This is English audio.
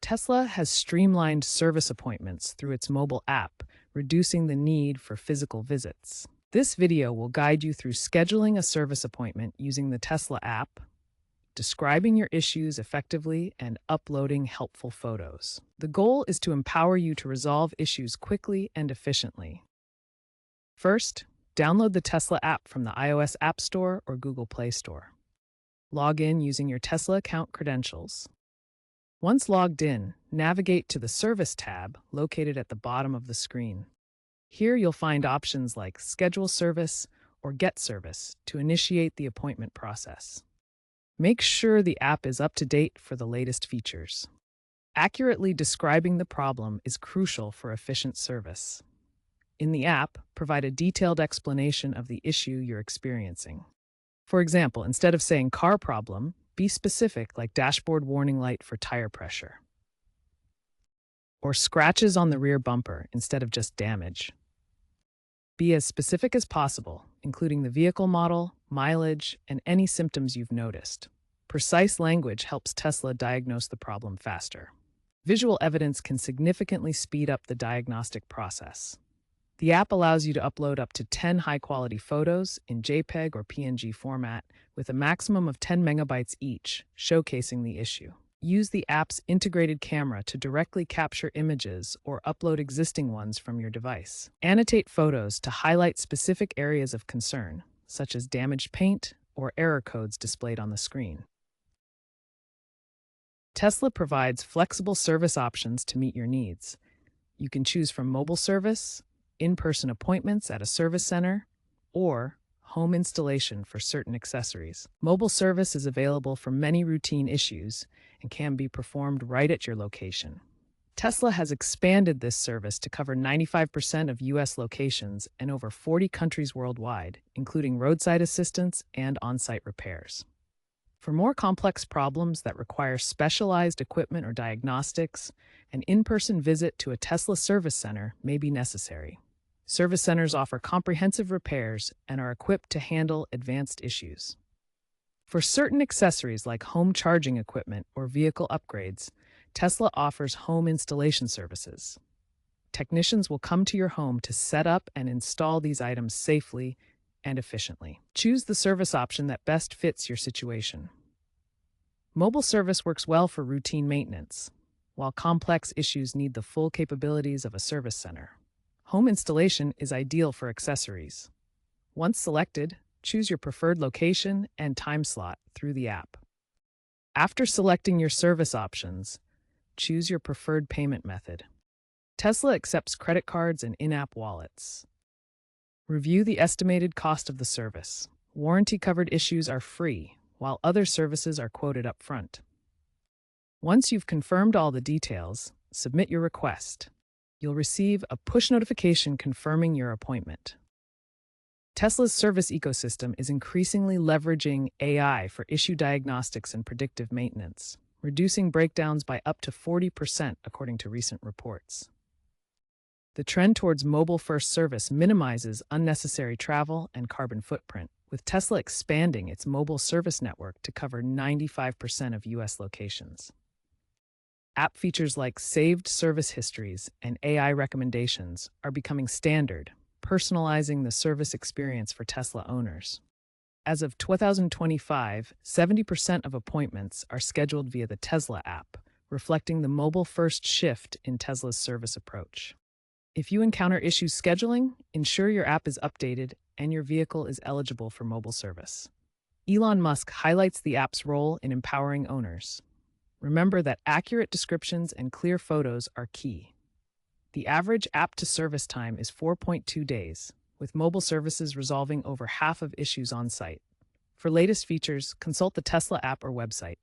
Tesla has streamlined service appointments through its mobile app, reducing the need for physical visits. This video will guide you through scheduling a service appointment using the Tesla app, describing your issues effectively, and uploading helpful photos. The goal is to empower you to resolve issues quickly and efficiently. First, download the Tesla app from the iOS App Store or Google Play Store. Log in using your Tesla account credentials. Once logged in, navigate to the Service tab located at the bottom of the screen. Here you'll find options like Schedule Service or Get Service to initiate the appointment process. Make sure the app is up to date for the latest features. Accurately describing the problem is crucial for efficient service. In the app, provide a detailed explanation of the issue you're experiencing. For example, instead of saying car problem, be specific like dashboard warning light for tire pressure. Or scratches on the rear bumper instead of just damage. Be as specific as possible, including the vehicle model, mileage, and any symptoms you've noticed. Precise language helps Tesla diagnose the problem faster. Visual evidence can significantly speed up the diagnostic process. The app allows you to upload up to 10 high-quality photos in JPEG or PNG format with a maximum of 10 megabytes each, showcasing the issue. Use the app's integrated camera to directly capture images or upload existing ones from your device. Annotate photos to highlight specific areas of concern, such as damaged paint or error codes displayed on the screen. Tesla provides flexible service options to meet your needs. You can choose from mobile service, in-person appointments at a service center, or home installation for certain accessories. Mobile service is available for many routine issues and can be performed right at your location. Tesla has expanded this service to cover 95% of U.S. locations and over 40 countries worldwide, including roadside assistance and on-site repairs. For more complex problems that require specialized equipment or diagnostics, an in-person visit to a Tesla service center may be necessary. Service centers offer comprehensive repairs and are equipped to handle advanced issues. For certain accessories like home charging equipment or vehicle upgrades, Tesla offers home installation services. Technicians will come to your home to set up and install these items safely and efficiently. Choose the service option that best fits your situation. Mobile service works well for routine maintenance, while complex issues need the full capabilities of a service center. Home installation is ideal for accessories. Once selected, choose your preferred location and time slot through the app. After selecting your service options, choose your preferred payment method. Tesla accepts credit cards and in-app wallets. Review the estimated cost of the service. Warranty-covered issues are free, while other services are quoted up front. Once you've confirmed all the details, submit your request. You'll receive a push notification confirming your appointment. Tesla's service ecosystem is increasingly leveraging AI for issue diagnostics and predictive maintenance, reducing breakdowns by up to 40% according to recent reports. The trend towards mobile-first service minimizes unnecessary travel and carbon footprint, with Tesla expanding its mobile service network to cover 95% of U.S. locations. App features like saved service histories and AI recommendations are becoming standard, personalizing the service experience for Tesla owners. As of 2025, 70% of appointments are scheduled via the Tesla app, reflecting the mobile-first shift in Tesla's service approach. If you encounter issues scheduling, ensure your app is updated and your vehicle is eligible for mobile service. Elon Musk highlights the app's role in empowering owners. Remember that accurate descriptions and clear photos are key. The average app-to-service time is 4.2 days, with mobile services resolving over half of issues on site. For latest features, consult the Tesla app or website.